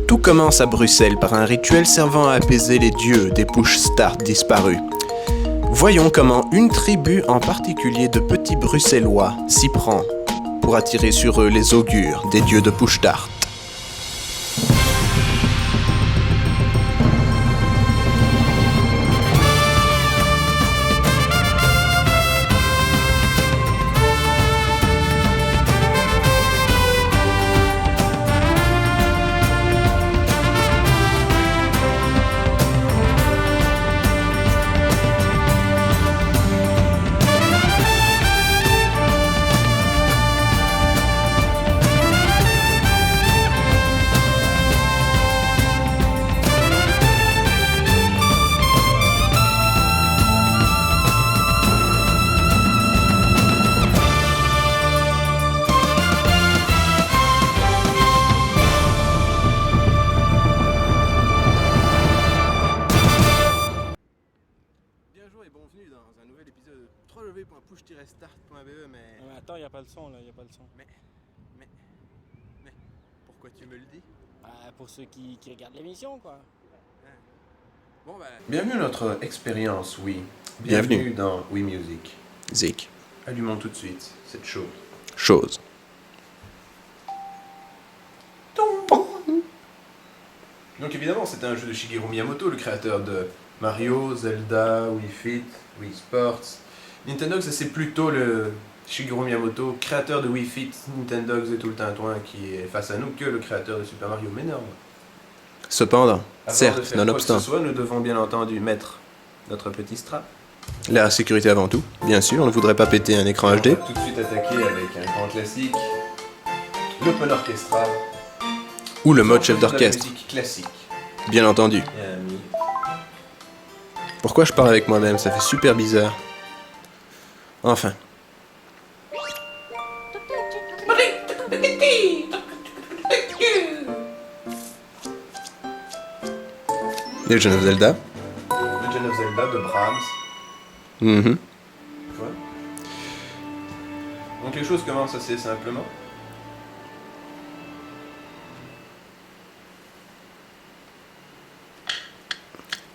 Tout commence à Bruxelles par un rituel servant à apaiser les dieux des push-start disparus. Voyons comment une tribu en particulier de petits bruxellois s'y prend pour attirer sur eux les augures des dieux de push-start. Bonjour et bienvenue dans un nouvel épisode de www.push-start.be mais attends, il n'y a pas le son là, il n'y a pas le son. Mais, pourquoi tu me le dis? Pour ceux qui regardent l'émission quoi. Bon bah... Bienvenue à notre expérience Oui. Bienvenue dans Oui Music. Zik. Allumons tout de suite cette chose. Chose. Donc évidemment, c'est un jeu de Shigeru Miyamoto, le créateur de Mario, Zelda, Wii Fit, Wii Sports. Nintendogs, c'est plutôt le Shigeru Miyamoto, créateur de Wii Fit, Nintendogs et tout le tintouin qui est face à nous, que le créateur de Super Mario. Mais non. Cependant, Avant de certes, faire quoi que nonobstant, ce soit, nous devons bien entendu mettre notre petit strap. la sécurité avant tout, bien sûr, on ne voudrait pas péter un écran On HD. va tout de suite attaquer avec un grand classique, l'Open Orchestra. Ou le mode chef De la d'orchestre, musique classique. bien entendu. Et un mi. Pourquoi je parle avec moi-même? Ça fait super bizarre. Enfin. Legend of Zelda. Legend of Zelda de Brahms. Mhm. Tu vois. Donc les choses commencent assez simplement.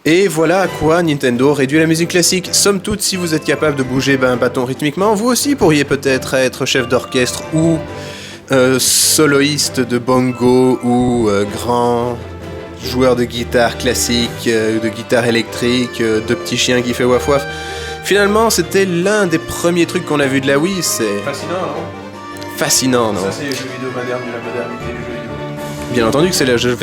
Et voilà à quoi Nintendo réduit la musique classique. Somme toute, si vous êtes capable de bouger un bâton rythmiquement, vous aussi pourriez peut-être être chef d'orchestre ou soloiste de bongo ou grand joueur de guitare classique, de guitare électrique, de petit chien qui fait waf waf. Finalement, c'était l'un des premiers trucs qu'on a vu de la Wii. C'est Fascinant, non? fascinant, non? Ça, c'est les jeux vidéo modernes de la modernité du jeu vidéo. Bien entendu que c'est la jeu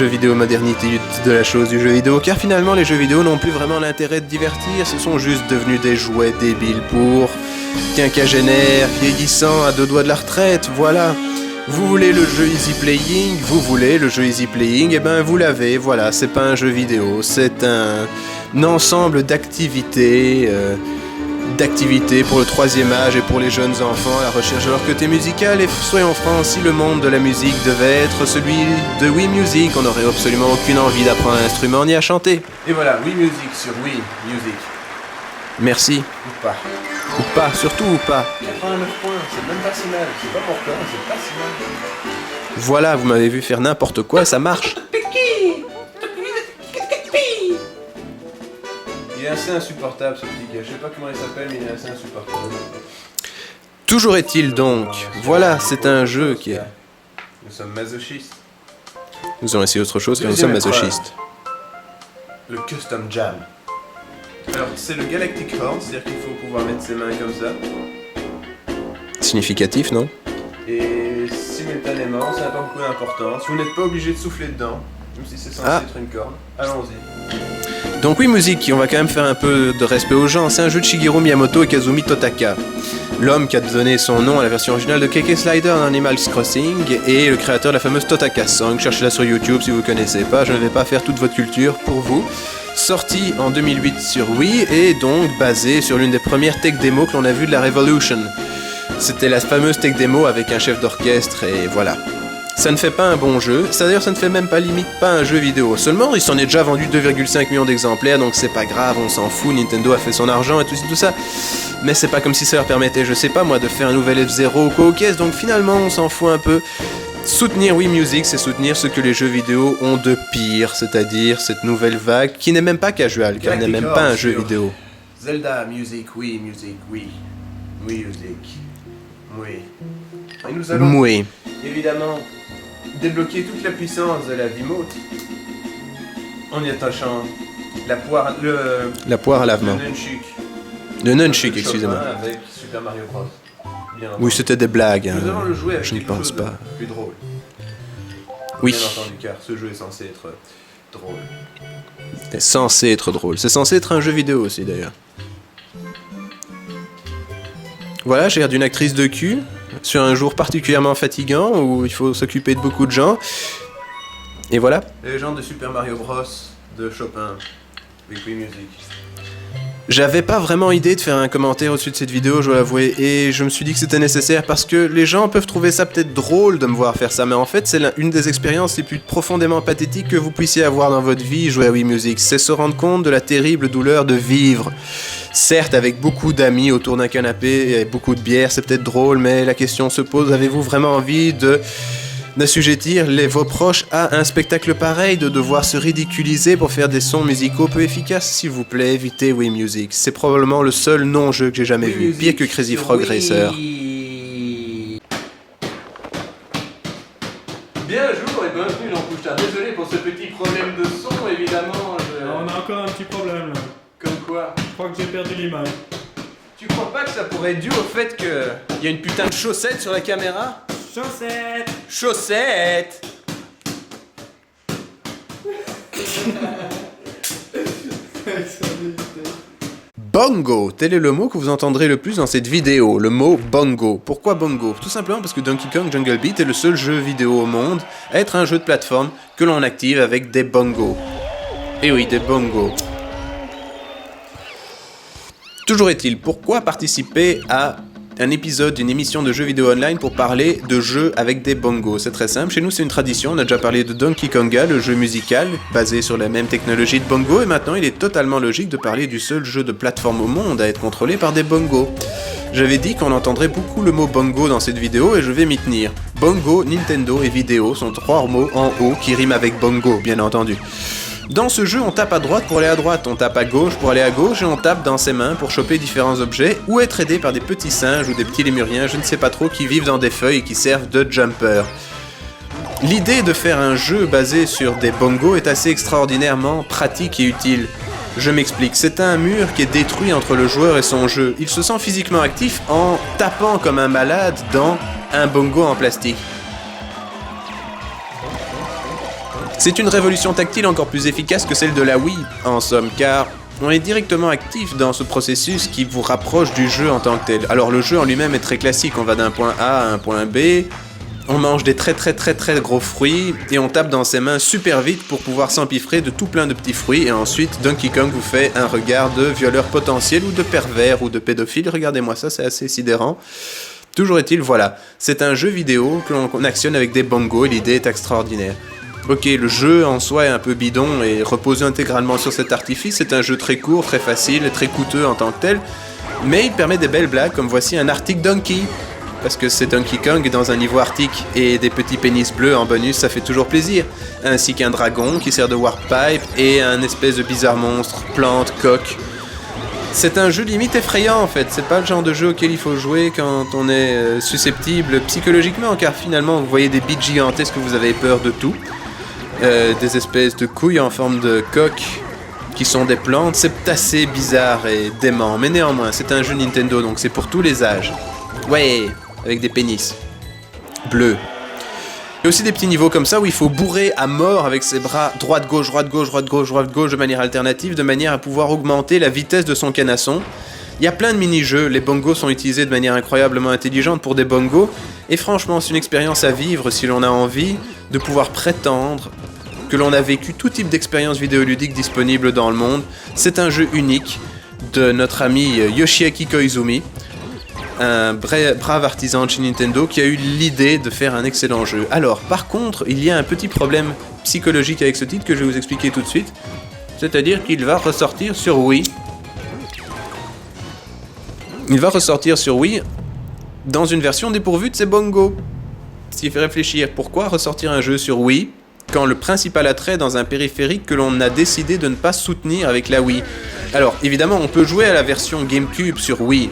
vidéo modernité de la chose du jeu vidéo, car finalement les jeux vidéo n'ont plus vraiment l'intérêt de divertir, ce sont juste devenus des jouets débiles pour quinquagénaires, vieillissants, à deux doigts de la retraite, voilà. Vous voulez le jeu easy playing, et ben vous l'avez, voilà, c'est pas un jeu vidéo, c'est un ensemble d'activités pour le troisième âge et pour les jeunes enfants à la recherche de leur côté musical. Et soyons francs, si le monde de la musique devait être celui de Wii Music, on n'aurait absolument aucune envie d'apprendre un instrument ni à chanter. Et voilà, Wii Music sur Wii Music. Merci. Ou pas. Ou pas, surtout ou pas. 89 points, c'est même pas si mal. C'est pas pour toi, c'est pas si mal. Voilà, vous m'avez vu faire n'importe quoi, ça marche. Il est assez insupportable ce petit gars. Je sais pas comment il s'appelle, mais il est assez insupportable. Toujours est-il donc, voilà, c'est un jeu qui est... Nous sommes masochistes. Nous avons essayé autre chose car nous sommes Deuxième masochistes. Le Custom Jam. Alors, c'est le Galactic Horn, c'est-à-dire qu'il faut pouvoir mettre ses mains comme ça. Significatif, non? Et simultanément, ça n'a pas beaucoup d'importance. Vous n'êtes pas obligé de souffler dedans, même si c'est censé être une corde. Allons-y. Donc oui, musique, on va quand même faire un peu de respect aux gens. C'est un jeu de Shigeru Miyamoto et Kazumi Totaka. L'homme qui a donné son nom à la version originale de KK Slider dans Animal Crossing et le créateur de la fameuse Totaka Song. Cherchez-la sur YouTube si vous ne connaissez pas, je ne vais pas faire toute votre culture pour vous. Sorti en 2008 sur Wii et donc basé sur l'une des premières tech démos que l'on a vues de la Revolution. C'était la fameuse tech démo avec un chef d'orchestre et voilà. Ça ne fait pas un bon jeu, d'ailleurs ça ne fait même pas limite pas un jeu vidéo. Seulement il s'en est déjà vendu 2,5 millions d'exemplaires, donc c'est pas grave, on s'en fout, Nintendo a fait son argent et tout ça. Mais c'est pas comme si ça leur permettait, je sais pas moi, de faire un nouvel F-Zero ou quoi aux caisses, donc finalement on s'en fout un peu. Soutenir Wii Music, c'est soutenir ce que les jeux vidéo ont de pire, c'est-à-dire cette nouvelle vague qui n'est même pas casual, car elle n'est même pas un jeu vidéo. Zelda Music, Wii Music, Wii. Wii Music. Oui. Et nous allons Oui. évidemment débloquer toute la puissance de la Wiimote en y attachant la poire à lavement. le nunchuk. Le nunchuk, Le excusez-moi. Chopin avec Super Mario Bros. Bien Oui, entendu. c'était des blagues. hein. Nous allons le jouer avec Je ne quelque pense chose de pas. plus drôle. Oui, Bien entendu, car ce jeu est censé être drôle. c'est censé être drôle. C'est censé être un jeu vidéo aussi, d'ailleurs. Voilà, j'ai l'air d'une actrice de cul, sur un jour particulièrement fatigant, où il faut s'occuper de beaucoup de gens. Et voilà. Les gens de Super Mario Bros. De Chopin. Avec Wii Music. J'avais pas vraiment idée de faire un commentaire au-dessus de cette vidéo, je dois l'avouer, et je me suis dit que c'était nécessaire parce que les gens peuvent trouver ça peut-être drôle de me voir faire ça, mais en fait c'est une des expériences les plus profondément pathétiques que vous puissiez avoir dans votre vie, jouer à Wii Music. C'est se rendre compte de la terrible douleur de vivre. Certes, avec beaucoup d'amis autour d'un canapé et beaucoup de bière, c'est peut-être drôle, mais la question se pose, avez-vous vraiment envie d'assujettir vos proches à un spectacle pareil, de devoir se ridiculiser pour faire des sons musicaux peu efficaces? S'il vous plaît, évitez Wii Music. C'est probablement le seul non-jeu que j'ai jamais Wii vu, Music pire que Crazy sur Frog Wii. Racer. Bien jour et bienvenue dans Pushta. Désolé pour ce petit problème de son, évidemment. On a encore un petit problème là. Comme quoi? Je crois que j'ai perdu l'image. Tu crois pas que ça pourrait être dû au fait que... Il y a une putain de chaussette sur la caméra? Chaussettes! Chaussette! Bongo, tel est le mot que vous entendrez le plus dans cette vidéo, le mot bongo. Pourquoi bongo? Tout simplement parce que Donkey Kong Jungle Beat est le seul jeu vidéo au monde à être un jeu de plateforme que l'on active avec des bongos. Et oui, des bongos. Toujours est-il, pourquoi participer à un épisode d'une émission de jeux vidéo online pour parler de jeux avec des bongos? C'est très simple, chez nous c'est une tradition, on a déjà parlé de Donkey Konga, le jeu musical basé sur la même technologie de bongo, et maintenant il est totalement logique de parler du seul jeu de plateforme au monde à être contrôlé par des bongos. J'avais dit qu'on entendrait beaucoup le mot bongo dans cette vidéo et je vais m'y tenir. Bongo, Nintendo et vidéo sont trois mots en haut qui riment avec bongo, bien entendu. Dans ce jeu, on tape à droite pour aller à droite, on tape à gauche pour aller à gauche et on tape dans ses mains pour choper différents objets ou être aidé par des petits singes ou des petits lémuriens, je ne sais pas trop, qui vivent dans des feuilles et qui servent de jumper. L'idée de faire un jeu basé sur des bongos est assez extraordinairement pratique et utile. Je m'explique, c'est un mur qui est détruit entre le joueur et son jeu. Il se sent physiquement actif en tapant comme un malade dans un bongo en plastique. C'est une révolution tactile encore plus efficace que celle de la Wii, en somme, car on est directement actif dans ce processus qui vous rapproche du jeu en tant que tel. Alors le jeu en lui-même est très classique, on va d'un point A à un point B, on mange des très gros fruits, et on tape dans ses mains super vite pour pouvoir s'empiffrer de tout plein de petits fruits, et ensuite Donkey Kong vous fait un regard de violeur potentiel ou de pervers ou de pédophile, regardez-moi ça, c'est assez sidérant. Toujours est-il, voilà, c'est un jeu vidéo que l'on actionne avec des bongos et l'idée est extraordinaire. Ok, le jeu en soi est un peu bidon et repose intégralement sur cet artifice, c'est un jeu très court, très facile et très coûteux en tant que tel, mais il permet des belles blagues comme voici un Arctic Donkey, parce que c'est Donkey Kong dans un niveau arctique et des petits pénis bleus en bonus, ça fait toujours plaisir, ainsi qu'un dragon qui sert de warp-pipe et un espèce de bizarre monstre, plante, coq. C'est un jeu limite effrayant en fait, c'est pas le genre de jeu auquel il faut jouer quand on est susceptible psychologiquement, car finalement vous voyez des bites gigantesques, vous avez peur de tout. Des espèces de couilles en forme de coque qui sont des plantes, c'est assez bizarre et dément, mais néanmoins c'est un jeu Nintendo donc c'est pour tous les âges. Ouais, avec des pénis bleus. Il y a aussi des petits niveaux comme ça où il faut bourrer à mort avec ses bras droite-gauche, droite-gauche, droite-gauche, droite-gauche de manière alternative, de manière à pouvoir augmenter la vitesse de son canasson. Il y a plein de mini-jeux, les bongos sont utilisés de manière incroyablement intelligente pour des bongos, et franchement c'est une expérience à vivre si l'on a envie de pouvoir prétendre que l'on a vécu tout type d'expérience vidéoludique disponible dans le monde. C'est un jeu unique de notre ami Yoshiaki Koizumi, un brave artisan de chez Nintendo qui a eu l'idée de faire un excellent jeu. Alors, par contre, il y a un petit problème psychologique avec ce titre que je vais vous expliquer tout de suite, c'est-à-dire qu'il va ressortir sur Wii. Il va ressortir sur Wii dans une version dépourvue de ses bongos. Ce qui fait réfléchir, pourquoi ressortir un jeu sur Wii quand le principal attrait est dans un périphérique que l'on a décidé de ne pas soutenir avec la Wii? Alors, évidemment, on peut jouer à la version GameCube sur Wii,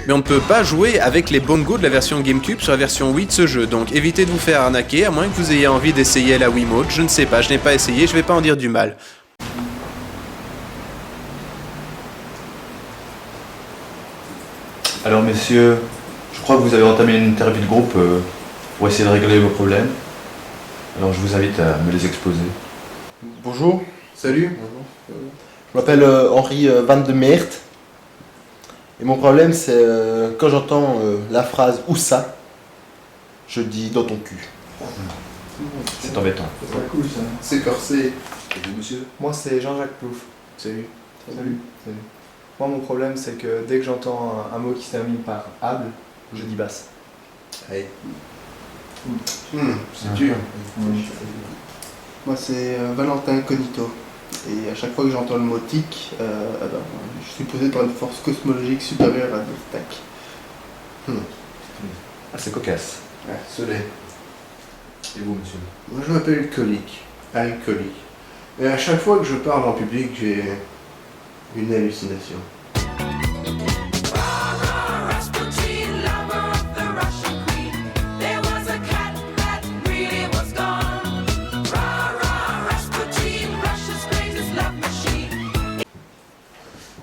mais on ne peut pas jouer avec les bongos de la version GameCube sur la version Wii de ce jeu. Donc évitez de vous faire arnaquer, à moins que vous ayez envie d'essayer la Wiimote. Je ne sais pas, je n'ai pas essayé, je vais pas en dire du mal. Alors messieurs, je crois que vous avez entamé une interview de groupe pour essayer de régler vos problèmes. Alors je vous invite à me les exposer. Bonjour, Salut. je m'appelle Henri Van de Meert. Et mon problème c'est quand j'entends la phrase « Où ça ?», je dis « dans ton cul C'est embêtant. C'est corsé. Moi c'est Jean-Jacques Plouf. Salut. Salut. Moi mon problème c'est que dès que j'entends un mot qui se termine par able, je dis basse. Allez. C'est dur. Moi c'est Valentin Cognito. Et à chaque fois que j'entends le mot tic, je suis posé par une force cosmologique supérieure à notre tac. Ah, c'est cocasse. Ouais, soleil. Et vous monsieur? Moi je m'appelle alcoolique. Et à chaque fois que je parle en public, j'ai une hallucination.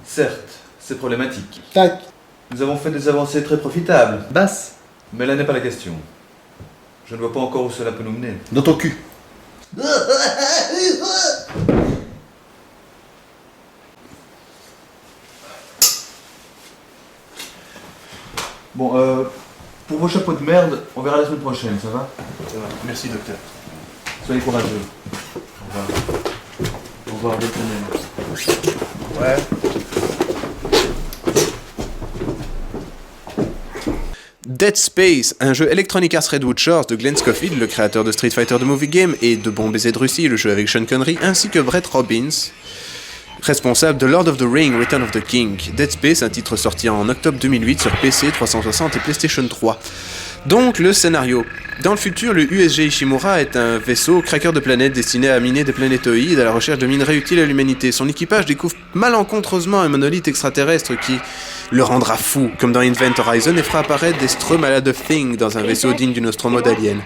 Certes, c'est problématique. Tac. Nous avons fait des avancées très profitables. Basse. Mais là n'est pas la question. Je ne vois pas encore où cela peut nous mener. Dans ton cul. Bon, pour vos chapeaux de merde, on verra la semaine prochaine, ça va? Merci docteur. Soyez courageux. Au revoir. Au revoir, bonne semaine. Ouais. Dead Space, un jeu Electronic Arts Redwood Shores de Glenn Scofield, le créateur de Street Fighter The Movie Game et de Bon Baiser de Russie, le jeu avec Sean Connery, ainsi que Brett Robbins, responsable de Lord of the Ring, Return of the King. Dead Space, un titre sorti en octobre 2008 sur PC, 360 et PlayStation 3. Donc, le scénario. Dans le futur, le USG Ishimura est un vaisseau craqueur de planètes destiné à miner des planétoïdes à la recherche de minerais utiles à l'humanité. Son équipage découvre malencontreusement un monolithe extraterrestre qui le rendra fou, comme dans Event Horizon, et fera apparaître des Stromala de Thing dans un vaisseau digne d'une Ostromode alien.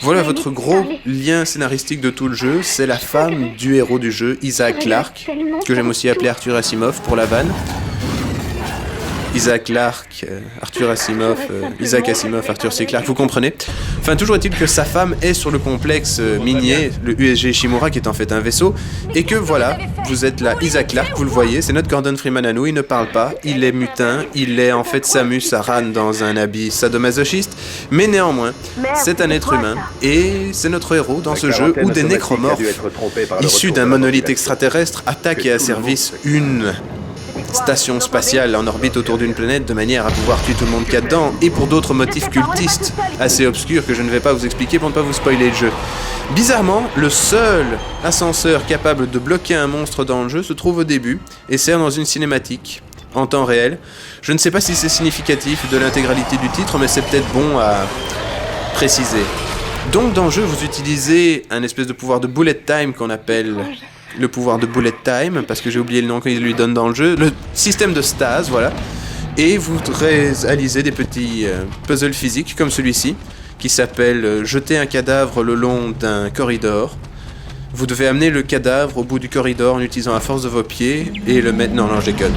Voilà votre gros lien scénaristique de tout le jeu, c'est la femme du héros du jeu, Isaac Clarke, que j'aime aussi appeler Arthur Asimov pour la vanne. Isaac Clarke, Arthur Asimov, Isaac Asimov, Arthur C. Clarke, vous comprenez. Enfin, toujours est-il que sa femme est sur le complexe minier, le USG Ishimura, qui est en fait un vaisseau, et que voilà, vous êtes là, Isaac Clarke, vous le voyez, c'est notre Gordon Freeman à nous, il ne parle pas, il est mutin, il est en fait Samus Aran dans un habit sadomasochiste, mais néanmoins, c'est un être humain, et c'est notre héros dans ce jeu où des nécromorphes, issus d'un monolithe extraterrestre, attaquent et asservissent une station spatiale en orbite autour d'une planète de manière à pouvoir tuer tout le monde qu'il y a dedans, et pour d'autres motifs cultistes assez obscurs que je ne vais pas vous expliquer pour ne pas vous spoiler le jeu. Bizarrement, le seul ascenseur capable de bloquer un monstre dans le jeu se trouve au début et sert dans une cinématique en temps réel. Je ne sais pas si c'est significatif de l'intégralité du titre, mais c'est peut-être bon à préciser. Donc dans le jeu, vous utilisez un espèce de pouvoir de bullet time qu'on appelle le pouvoir de bullet time, parce que j'ai oublié le nom qu'il lui donne dans le jeu, le système de stase, voilà. Et vous réalisez des petits puzzles physiques comme celui-ci, qui s'appelle jeter un cadavre le long d'un corridor. Vous devez amener le cadavre au bout du corridor en utilisant la force de vos pieds et le mettre... Non, je déconne.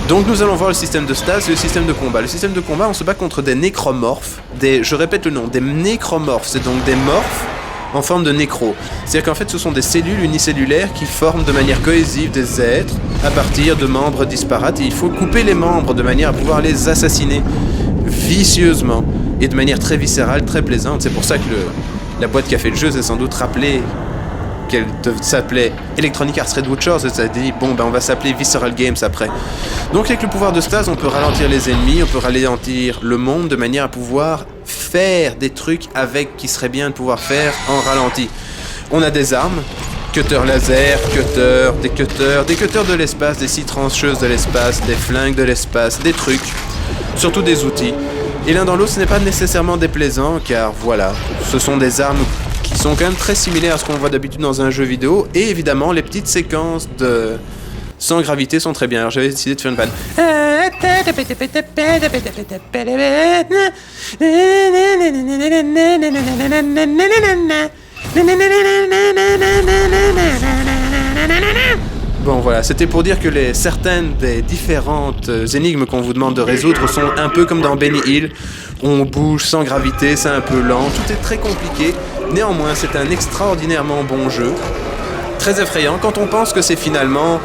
Donc nous allons voir le système de stase et le système de combat. Le système de combat, on se bat contre des nécromorphes, je répète le nom, des nécromorphes, c'est donc des morphes en forme de nécro. C'est-à-dire qu'en fait ce sont des cellules unicellulaires qui forment de manière cohésive des êtres à partir de membres disparates, et il faut couper les membres de manière à pouvoir les assassiner vicieusement et de manière très viscérale, très plaisante. C'est pour ça que la boîte qui a fait le jeu s'est sans doute rappelé qu'elle s'appelait Electronic Arts Redwood Shores, et ça a dit bon ben on va s'appeler Visceral Games après. Donc avec le pouvoir de stase, on peut ralentir les ennemis, on peut ralentir le monde de manière à pouvoir faire des trucs avec qui serait bien de pouvoir faire en ralenti. On a des armes, cutter laser, des cutters de l'espace, des scie trancheuses de l'espace, des flingues de l'espace, des trucs, surtout des outils. Et l'un dans l'autre, ce n'est pas nécessairement déplaisant, car voilà, ce sont des armes qui sont quand même très similaires à ce qu'on voit d'habitude dans un jeu vidéo, et évidemment, les petites séquences de sans gravité sont très bien. Alors j'avais décidé de faire une vanne. Bon voilà, c'était pour dire que certaines des différentes énigmes qu'on vous demande de résoudre sont un peu comme dans Benny Hill. On bouge sans gravité, c'est un peu lent, tout est très compliqué. Néanmoins, c'est un extraordinairement bon jeu. Très effrayant quand on pense que c'est finalement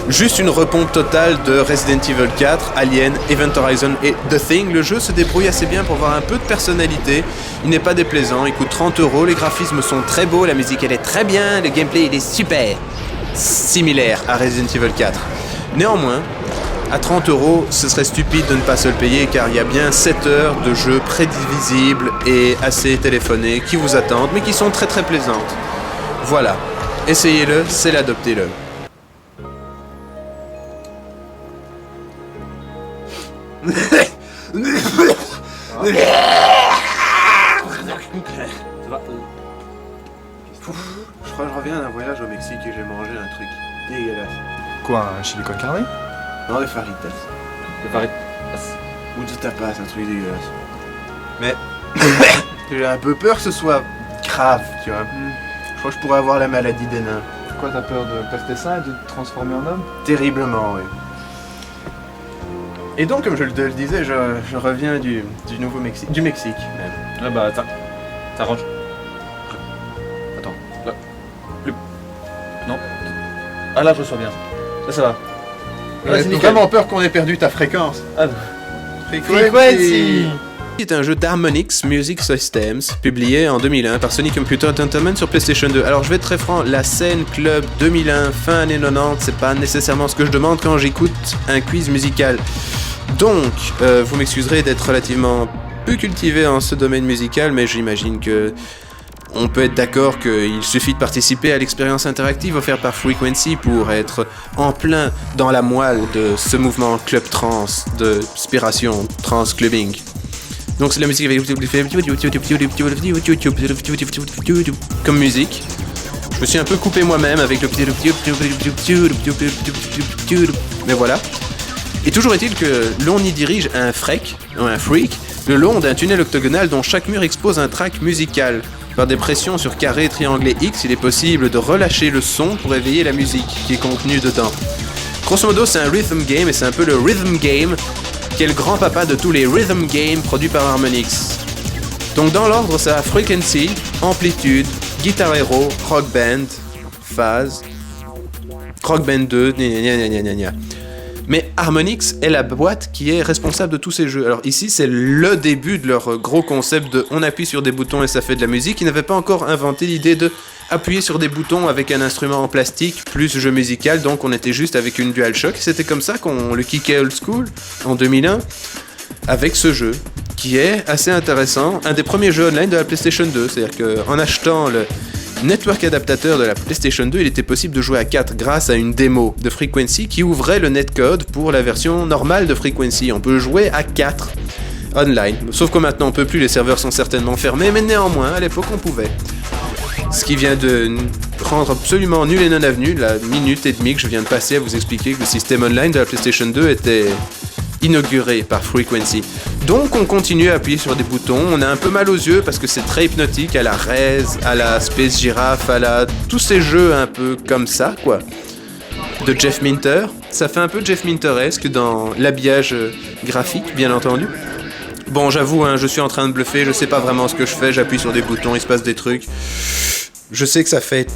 juste une repompe totale de Resident Evil 4, Alien, Event Horizon et The Thing. Le jeu se débrouille assez bien pour avoir un peu de personnalité. Il n'est pas déplaisant, il coûte 30€, les graphismes sont très beaux, la musique elle est très bien, le gameplay il est super. Similaire à Resident Evil 4. Néanmoins, à 30€, ce serait stupide de ne pas se le payer car il y a bien 7 heures de jeu prévisible et assez téléphoné qui vous attendent mais qui sont très très plaisantes. Voilà, essayez-le, c'est l'adoptez-le. Je crois que je reviens d'un voyage au Mexique et j'ai mangé un truc dégueulasse. Quoi, un chili con carne? Non, des faritas. Le pari. Ou du tapas, un truc dégueulasse. Mais j'ai un peu peur que ce soit grave, tu vois. Je crois que je pourrais avoir la maladie des nains. Quoi, t'as peur de perdre tes seins et de te transformer en homme? Terriblement, oui. Et donc, comme je te le disais, je reviens du Nouveau-Mexique, du Mexique même. Ah bah, t'arranges. Attends, là. Plus. Non. Ah là, je reçois bien. Là, ça va. J'ai vraiment peur qu'on ait perdu ta fréquence. Ah, Frequency. C'est un jeu d'Harmonix Music Systems, publié en 2001 par Sony Computer Entertainment sur PlayStation 2. Alors je vais être très franc, la scène club 2001, fin années 90, c'est pas nécessairement ce que je demande quand j'écoute un quiz musical. Donc, vous m'excuserez d'être relativement peu cultivé en ce domaine musical, mais j'imagine que on peut être d'accord qu'il suffit de participer à l'expérience interactive offerte par Frequency pour être en plein dans la moelle de ce mouvement club trans, de inspiration trans clubbing. Donc c'est la musique avec comme musique. Je me suis un peu coupé moi-même avec le mais voilà. Et toujours est-il que l'on y dirige un freak le long d'un tunnel octogonal dont chaque mur expose un track musical. Par des pressions sur carré, triangle et X, il est possible de relâcher le son pour éveiller la musique qui est contenue dedans. Grosso modo, c'est un rhythm game et c'est un peu le rhythm game qui est le grand-papa de tous les rhythm games produits par Harmonix. Donc dans l'ordre, ça a Frequency, Amplitude, Guitar Hero, Rock Band, Phase, Rock Band 2, gna. Mais Harmonix est la boîte qui est responsable de tous ces jeux. Alors ici, c'est le début de leur gros concept de on appuie sur des boutons et ça fait de la musique. Ils n'avaient pas encore inventé l'idée de appuyer sur des boutons avec un instrument en plastique plus jeu musical, donc on était juste avec une DualShock. C'était comme ça qu'on le kickait old school en 2001 avec ce jeu qui est assez intéressant. Un des premiers jeux online de la PlayStation 2, c'est-à-dire qu'en achetant le network adaptateur de la PlayStation 2, il était possible de jouer à 4 grâce à une démo de Frequency qui ouvrait le netcode pour la version normale de Frequency. On peut jouer à 4 online, sauf que maintenant on peut plus, les serveurs sont certainement fermés, mais néanmoins à l'époque on pouvait. Ce qui vient de rendre absolument nul et non avenu la minute et demie que je viens de passer à vous expliquer que le système online de la PlayStation 2 était inauguré par Frequency. Donc on continue à appuyer sur des boutons, on a un peu mal aux yeux parce que c'est très hypnotique, à la Rez, à la Space Giraffe, à la... tous ces jeux un peu comme ça, quoi. De Jeff Minter, ça fait un peu Jeff Minteresque dans l'habillage graphique, bien entendu. Bon, j'avoue, hein, je suis en train de bluffer, je sais pas vraiment ce que je fais, j'appuie sur des boutons, il se passe des trucs. Je sais que ça fait...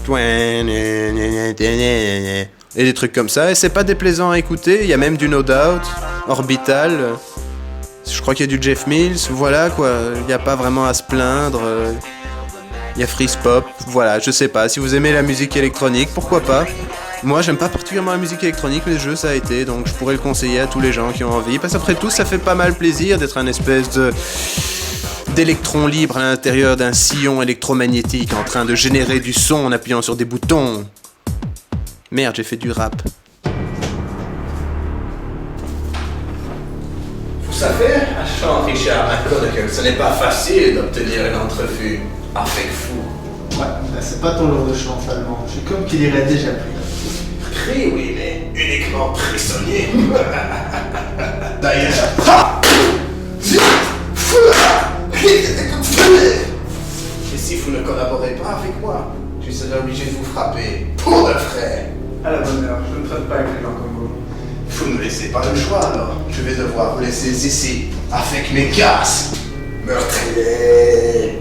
et des trucs comme ça, et c'est pas déplaisant à écouter, il y a même du No Doubt, Orbital, je crois qu'il y a du Jeff Mills, voilà quoi, il n'y a pas vraiment à se plaindre, il y a Freeze Pop, voilà, je sais pas, si vous aimez la musique électronique, pourquoi pas. Moi j'aime pas particulièrement la musique électronique, mais le jeu ça a été, donc je pourrais le conseiller à tous les gens qui ont envie, parce qu'après tout ça fait pas mal plaisir d'être un espèce d'électron libre à l'intérieur d'un sillon électromagnétique en train de générer du son en appuyant sur des boutons. Merde, j'ai fait du rap. Ça fait chante Richard McConaughey que ce n'est pas facile d'obtenir une entrevue avec vous. Ouais, bah, c'est pas ton genre de chant allemand. Je suis comme qu'il irait déjà pris. Pris, oui, mais uniquement prisonnier. D'ailleurs. Et si vous ne collaborez pas avec moi, je serai obligé de vous frapper pour de frais. À la bonne heure, je ne traite pas avec les gens comme vous. Vous ne me laissez pas le choix alors. Je vais devoir vous laisser ici avec mes gaz meurtriers.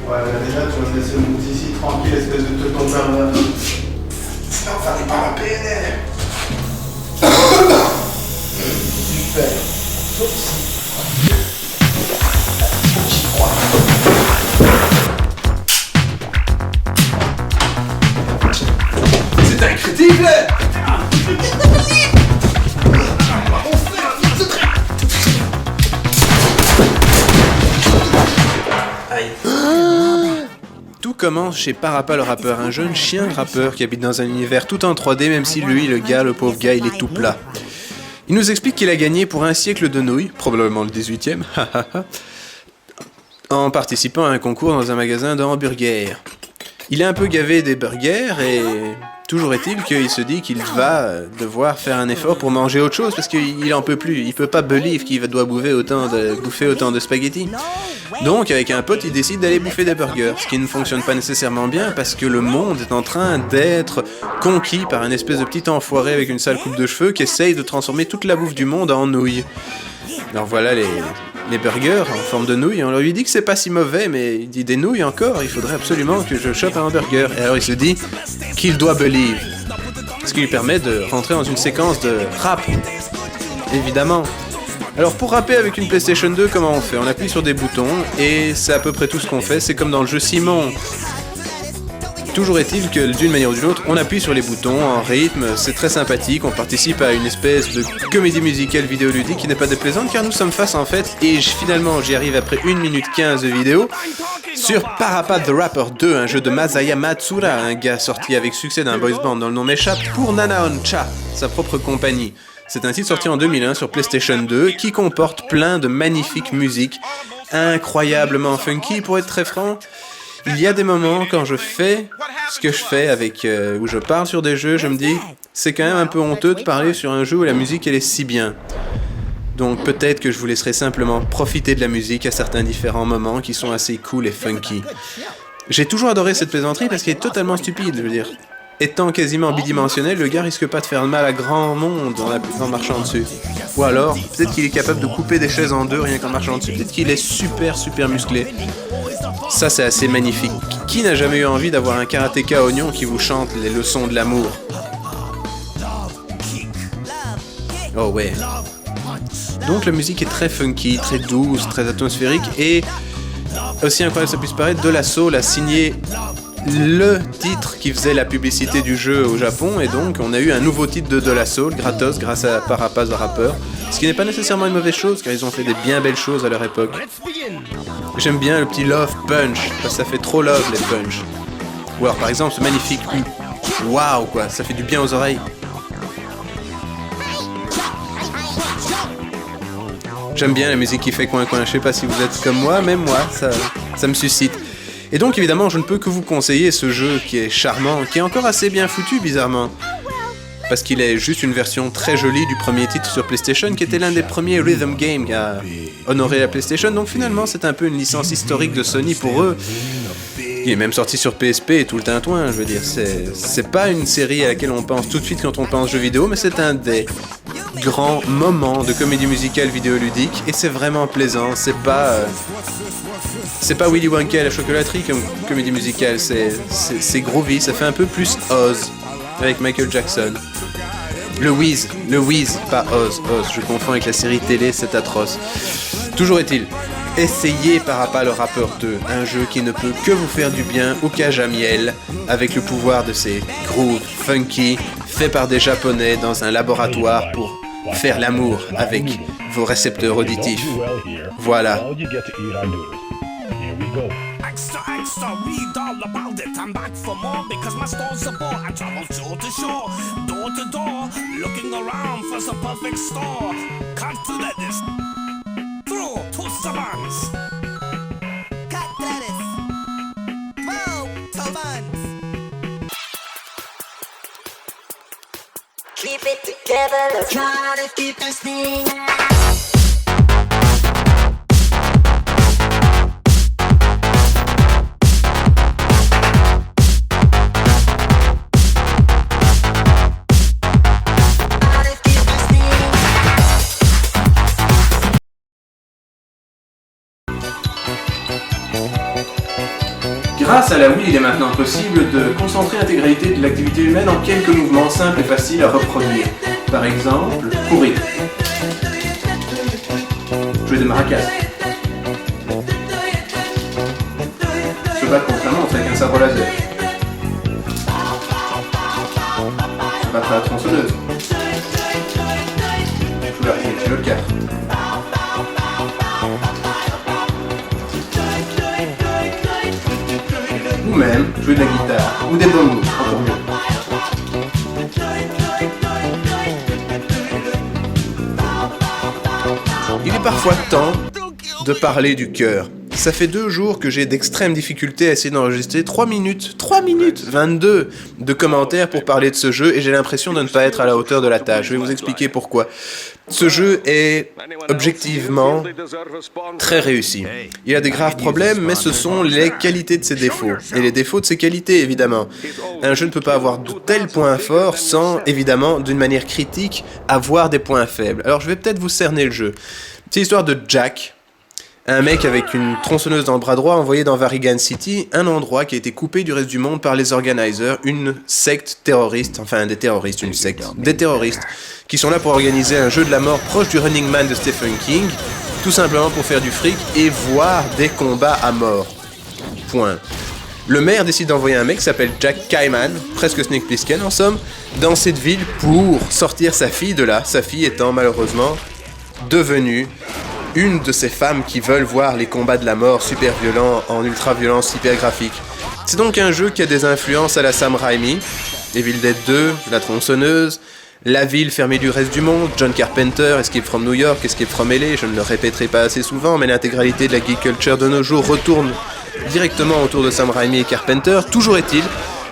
Ouais, mais déjà, tu vas me laisser mon petit ici tranquille, espèce de teuton pervers. Vous n'en valez pas la peine. Super. Sauf si. J'y crois. C'est incrédible. Tout commence chez Parappa le rappeur, un jeune chien rappeur qui habite dans un univers tout en 3D, même si lui, le pauvre gars, il est tout plat. Il nous explique qu'il a gagné pour un siècle de nouilles, probablement le 18e, en participant à un concours dans un magasin de hamburgers. Il est un peu gavé des burgers et toujours est-il qu'il se dit qu'il va devoir faire un effort pour manger autre chose parce qu'il en peut plus. Il peut pas believe qu'il doit bouffer autant de spaghettis. Donc avec un pote, il décide d'aller bouffer des burgers, ce qui ne fonctionne pas nécessairement bien parce que le monde est en train d'être conquis par un espèce de petit enfoiré avec une sale coupe de cheveux qui essaye de transformer toute la bouffe du monde en nouilles. Alors voilà les burgers en forme de nouilles, on lui dit que c'est pas si mauvais, mais il dit des nouilles encore, il faudrait absolument que je chope un hamburger. Et alors il se dit qu'il doit believe, ce qui lui permet de rentrer dans une séquence de rap, évidemment. Alors pour rapper avec une PlayStation 2, comment on fait? On appuie sur des boutons et c'est à peu près tout ce qu'on fait, c'est comme dans le jeu Simon. Toujours est-il que d'une manière ou d'une autre, on appuie sur les boutons en rythme, c'est très sympathique, on participe à une espèce de comédie musicale vidéoludique qui n'est pas déplaisante car nous sommes face en fait, et finalement j'y arrive après 1 minute 15 de vidéo, sur Parappa the Rapper 2, un jeu de Masaya Matsura, un gars sorti avec succès d'un boys band dont le nom m'échappe, pour Nanaon-cha, sa propre compagnie. C'est un titre sorti en 2001 sur PlayStation 2 qui comporte plein de magnifiques musiques, incroyablement funky pour être très franc. Il y a des moments quand je fais ce que je fais avec où je parle sur des jeux, je me dis c'est quand même un peu honteux de parler sur un jeu où la musique elle est si bien. Donc peut-être que je vous laisserai simplement profiter de la musique à certains différents moments qui sont assez cool et funky. J'ai toujours adoré cette plaisanterie parce qu'elle est totalement stupide, je veux dire. Étant quasiment bidimensionnel, le gars risque pas de faire mal à grand monde en marchant dessus. Ou alors, peut-être qu'il est capable de couper des chaises en deux rien qu'en marchant dessus. Peut-être qu'il est super musclé. Ça, c'est assez magnifique. Qui n'a jamais eu envie d'avoir un karatéka oignon qui vous chante les leçons de l'amour? Oh ouais. Donc la musique est très funky, très douce, très atmosphérique et aussi incroyable que ça puisse paraître, De La Soul a signé le titre qui faisait la publicité du jeu au Japon et donc on a eu un nouveau titre de De La Soul gratos grâce à Parappa the Rapper, ce qui n'est pas nécessairement une mauvaise chose car ils ont fait des bien belles choses à leur époque. J'aime bien le petit love punch parce que ça fait trop love les punch. Ou alors par exemple ce magnifique waouh quoi, ça fait du bien aux oreilles. J'aime bien la musique qui fait coin-coin, je sais pas si vous êtes comme moi, même moi, ça me suscite. Et donc évidemment, je ne peux que vous conseiller ce jeu qui est charmant, qui est encore assez bien foutu bizarrement. Parce qu'il est juste une version très jolie du premier titre sur PlayStation, qui était l'un des premiers rhythm games à honorer la PlayStation. Donc finalement, c'est un peu une licence historique de Sony pour eux. Il est même sorti sur PSP et tout le tintouin, je veux dire. C'est pas une série à laquelle on pense tout de suite quand on pense jeux vidéo, mais c'est un des grands moments de comédie musicale vidéoludique. Et c'est vraiment plaisant, c'est pas Willy Wonka à la chocolaterie comme comédie musicale, c'est groovy, ça fait un peu plus Oz avec Michael Jackson. Le Wiz, pas Oz, je confonds avec la série télé, c'est atroce. Toujours est-il, essayez Parappa le Rapper 2, un jeu qui ne peut que vous faire du bien au cage à miel, avec le pouvoir de ces grooves funky, faits par des japonais dans un laboratoire pour faire l'amour avec vos récepteurs auditifs. Voilà. Here we go. extra, read all about it. I'm back for more because my store's a bore. I travel shore to shore, door to door, looking around for some perfect store. Can't do that this. Through to Savans. Catlaris. Wow, Savans. Keep it together, let's try to keep this thing. Grâce à la Wii, il est maintenant possible de concentrer l'intégralité de l'activité humaine en quelques mouvements simples et faciles à reproduire. Par exemple, courir, jouer des maracas, se battre contre un monstre avec un sabre laser, se battre à la tronçonneuse, jouer à Resident Evil 4. Ou même jouer de la guitare, ou des bongos, encore mieux. Il est parfois temps de parler du cœur. Ça fait 2 jours que j'ai d'extrêmes difficultés à essayer d'enregistrer 3 minutes 22 de commentaires pour parler de ce jeu et j'ai l'impression de ne pas être à la hauteur de la tâche. Je vais vous expliquer pourquoi. Ce jeu est objectivement très réussi. Il a des graves problèmes, mais ce sont les qualités de ses défauts. Et les défauts de ses qualités, évidemment. Un jeu ne peut pas avoir de tels points forts sans, évidemment, d'une manière critique, avoir des points faibles. Alors je vais peut-être vous cerner le jeu. C'est l'histoire de Jack, un mec avec une tronçonneuse dans le bras droit envoyé dans Varigan City, un endroit qui a été coupé du reste du monde par les Organizers, une secte terroriste, enfin des terroristes, une secte, des terroristes, qui sont là pour organiser un jeu de la mort proche du Running Man de Stephen King, tout simplement pour faire du fric et voir des combats à mort. Point. Le maire décide d'envoyer un mec qui s'appelle Jack Kaiman, presque Snake Plissken en somme, dans cette ville pour sortir sa fille de là, sa fille étant malheureusement devenue une de ces femmes qui veulent voir les combats de la mort super violents en ultra-violence hyper graphique. C'est donc un jeu qui a des influences à la Sam Raimi, Evil Dead 2, La Tronçonneuse, La Ville fermée du reste du monde, John Carpenter, Escape from New York, Escape from LA, je ne le répéterai pas assez souvent, mais l'intégralité de la geek culture de nos jours retourne directement autour de Sam Raimi et Carpenter. Toujours est-il,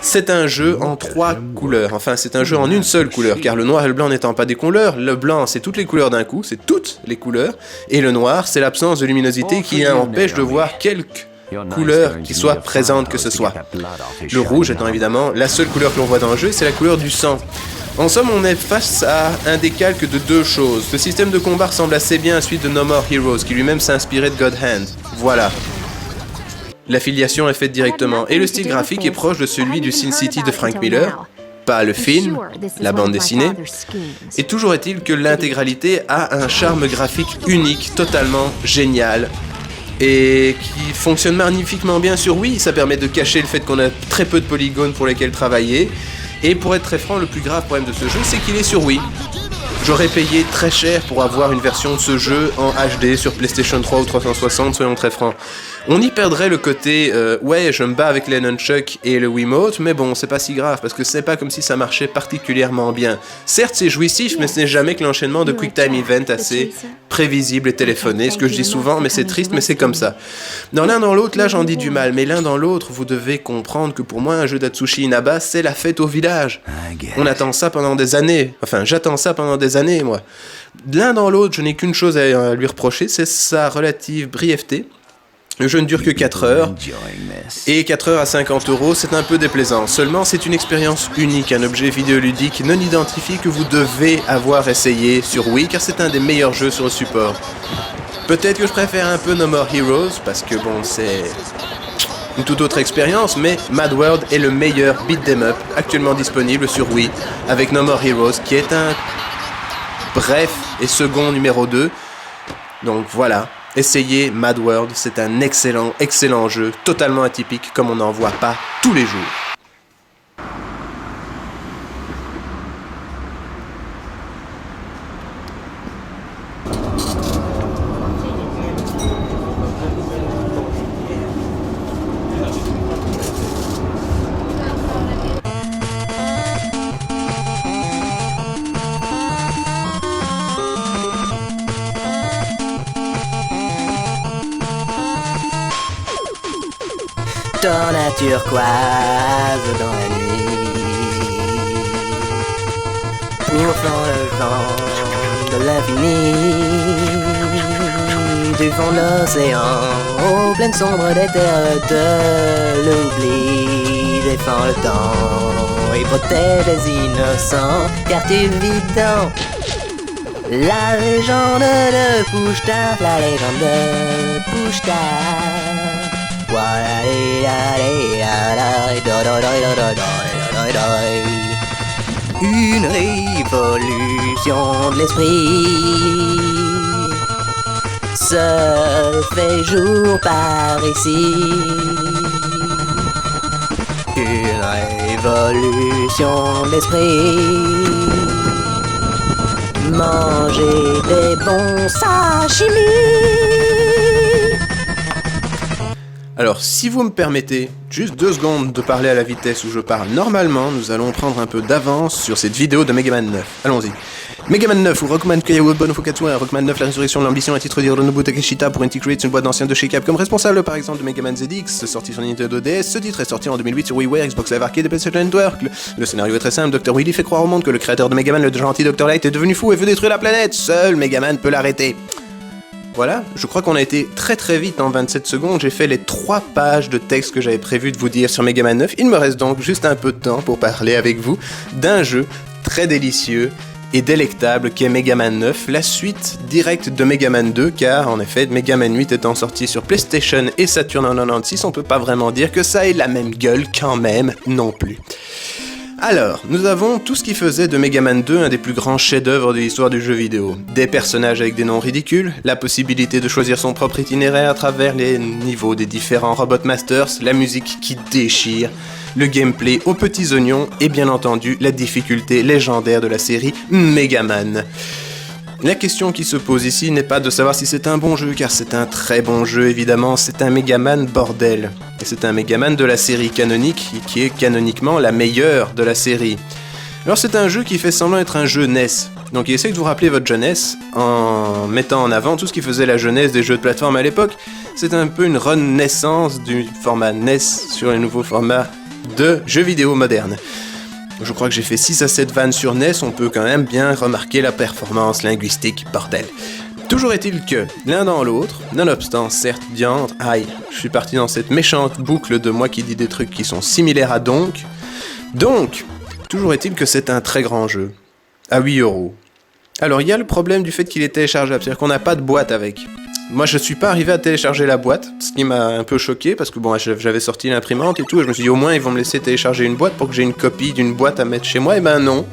c'est un jeu en 3 couleurs, enfin c'est un jeu en une seule couleur, car le noir et le blanc n'étant pas des couleurs, le blanc c'est toutes les couleurs d'un coup, c'est toutes les couleurs, et le noir c'est l'absence de luminosité qui empêche de voir quelques couleurs qui soient présentes que ce soit. Le rouge étant évidemment la seule couleur que l'on voit dans le jeu, c'est la couleur du sang. En somme, on est face à un décalque de 2 choses. Le système de combat ressemble assez bien à celui de No More Heroes, qui lui-même s'inspirait de God Hand. Voilà. L'affiliation est faite directement, et le style graphique est proche de celui du Sin City de Frank Miller, pas le film, la bande dessinée, et toujours est-il que l'intégralité a un charme graphique unique, totalement génial, et qui fonctionne magnifiquement bien sur Wii. Ça permet de cacher le fait qu'on a très peu de polygones pour lesquels travailler, et pour être très franc, le plus grave problème de ce jeu, c'est qu'il est sur Wii. J'aurais payé très cher pour avoir une version de ce jeu en HD sur PlayStation 3 ou 360, soyons très francs. On y perdrait le côté ouais, je me bats avec les nunchucks et le Wiimote, mais bon, c'est pas si grave parce que c'est pas comme si ça marchait particulièrement bien. Certes, c'est jouissif, mais ce n'est jamais que l'enchaînement de Quick Time Event assez prévisible et téléphoné, ce que je dis souvent, mais c'est triste, mais c'est comme ça. Dans l'un dans l'autre, là j'en dis du mal, mais l'un dans l'autre, vous devez comprendre que pour moi, un jeu d'Atsushi Inaba, c'est la fête au village. On attend ça pendant des années, enfin j'attends ça pendant des années, moi. L'un dans l'autre, je n'ai qu'une chose à lui reprocher, c'est sa relative brièveté. Le jeu ne dure que 4 heures, et 4 heures à 50 €, c'est un peu déplaisant. Seulement, c'est une expérience unique, un objet vidéoludique non identifié que vous devez avoir essayé sur Wii, car c'est un des meilleurs jeux sur le support. Peut-être que je préfère un peu No More Heroes, parce que bon, c'est une toute autre expérience, mais Mad World est le meilleur beat'em up actuellement disponible sur Wii, avec No More Heroes, qui est un bref et second numéro 2. Donc voilà. Essayez Mad World, c'est un excellent, excellent jeu, totalement atypique comme on n'en voit pas tous les jours. Ton turquoise dans la nuit, pourtant le vent de l'infini, du fond de l'océan aux plaines sombres des terres de l'oubli, défend le temps et protège les innocents, car tu vis dans la légende de Pushtar, la légende de Pushtar. Une révolution de l'esprit se fait jour par ici. Une révolution de l'esprit. Manger des bons sashimi. Alors, si vous me permettez juste 2 secondes de parler à la vitesse où je parle normalement, nous allons prendre un peu d'avance sur cette vidéo de Megaman 9. Allons-y. Megaman 9 ou Rockman Kyoto Bono Fukatsu, Rockman 9, la résurrection de l'ambition, un titre d'Hironobu Takeshita pour Inti Creates, une boîte d'anciens de chez Capcom, responsable par exemple de Megaman ZX, sorti sur Nintendo DS. Ce titre est sorti en 2008 sur WiiWare, Xbox Live Arcade et PC Network. Le scénario est très simple, Dr. Willy fait croire au monde que le créateur de Megaman, le gentil Dr. Light, est devenu fou et veut détruire la planète. Seul Megaman peut l'arrêter. Voilà, je crois qu'on a été très très vite en 27 secondes, j'ai fait les 3 pages de texte que j'avais prévu de vous dire sur Megaman 9. Il me reste donc juste un peu de temps pour parler avec vous d'un jeu très délicieux et délectable qui est Megaman 9, la suite directe de Megaman 2, car en effet, Megaman 8 étant sorti sur PlayStation et Saturn en 96, on peut pas vraiment dire que ça ait la même gueule quand même non plus. Alors, nous avons tout ce qui faisait de Megaman 2 un des plus grands chefs-d'œuvre de l'histoire du jeu vidéo. Des personnages avec des noms ridicules, la possibilité de choisir son propre itinéraire à travers les niveaux des différents Robot Masters, la musique qui déchire, le gameplay aux petits oignons et bien entendu la difficulté légendaire de la série Megaman. La question qui se pose ici n'est pas de savoir si c'est un bon jeu, car c'est un très bon jeu évidemment, c'est un Megaman bordel. Et c'est un Megaman de la série canonique, qui est canoniquement la meilleure de la série. Alors c'est un jeu qui fait semblant être un jeu NES, donc il essaie de vous rappeler votre jeunesse en mettant en avant tout ce qui faisait la jeunesse des jeux de plateforme à l'époque. C'est un peu une renaissance du format NES sur les nouveaux formats de jeux vidéo modernes. Je crois que j'ai fait 6 à 7 vannes sur NES, on peut quand même bien remarquer la performance linguistique, bordel. Toujours est-il que, l'un dans l'autre, nonobstant certes diantre, aïe, je suis parti dans cette méchante boucle de moi qui dit des trucs qui sont similaires à donc, toujours est-il que c'est un très grand jeu, à 8€. Alors il y a le problème du fait qu'il est téléchargeable, c'est-à-dire qu'on n'a pas de boîte avec. Moi je suis pas arrivé à télécharger la boîte, ce qui m'a un peu choqué parce que bon j'avais sorti l'imprimante et tout et je me suis dit au moins ils vont me laisser télécharger une boîte pour que j'ai une copie d'une boîte à mettre chez moi, et ben non,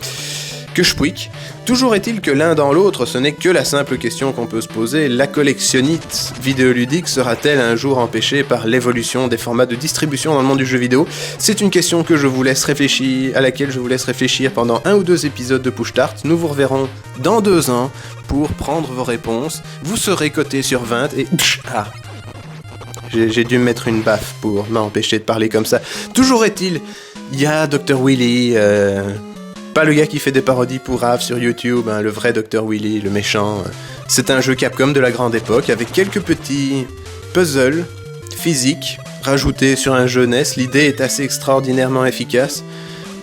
que je pouique. Toujours est-il que l'un dans l'autre ce n'est que la simple question qu'on peut se poser, la collectionnite vidéoludique sera-t-elle un jour empêchée par l'évolution des formats de distribution dans le monde du jeu vidéo? C'est une question que je vous laisse réfléchir, à laquelle je vous laisse réfléchir pendant 1 ou 2 épisodes de Push Start. Nous vous reverrons dans 2 ans pour prendre vos réponses. Vous serez coté sur 20 et... Ah, j'ai dû me mettre une baffe pour m'empêcher de parler comme ça. Toujours est-il, il y a Dr. Willy, pas le gars qui fait des parodies pour Rave sur YouTube, hein, le vrai Dr. Willy, le méchant. C'est un jeu Capcom de la grande époque avec quelques petits puzzles physiques rajoutés sur un jeu NES. L'idée est assez extraordinairement efficace.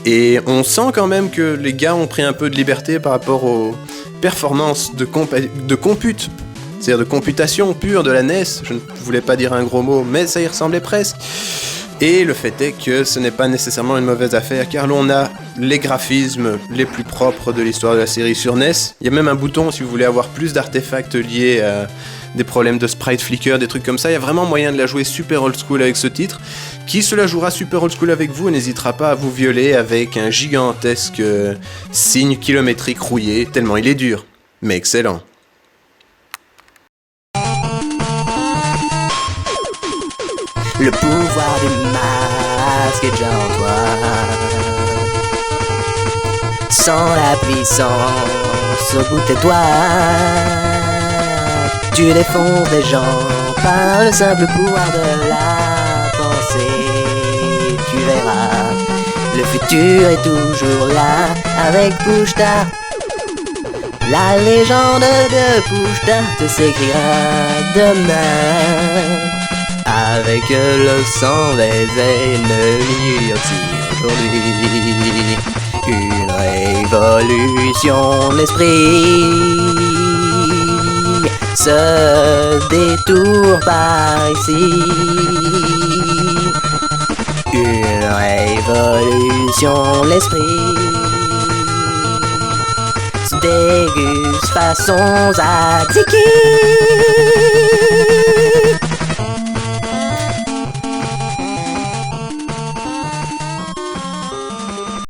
Et on sent quand même que les gars ont pris un peu de liberté par rapport aux performances de compute, c'est-à-dire de computation pure de la NES. Je ne voulais pas dire un gros mot, mais ça y ressemblait presque. Et le fait est que ce n'est pas nécessairement une mauvaise affaire, car l'on a les graphismes les plus propres de l'histoire de la série sur NES. Il y a même un bouton si vous voulez avoir plus d'artefacts liés à des problèmes de sprite flicker, des trucs comme ça. Il y a vraiment moyen de la jouer super old school avec ce titre. Qui se la jouera super old school avec vous n'hésitera pas à vous violer avec un gigantesque signe kilométrique rouillé, tellement il est dur, mais excellent. Le pouvoir du masque est déjà en toi. Sans la puissance au bout de tes doigts, tu défonces des gens par le simple pouvoir de la pensée. Tu verras, le futur est toujours là avec Push Start. La légende de Push Start s'écrira demain. avec le sang des ennemis aussi aujourd'hui. Une révolution d'esprit se détourne par ici. Une révolution de l'esprit se déguste façon Zadziki.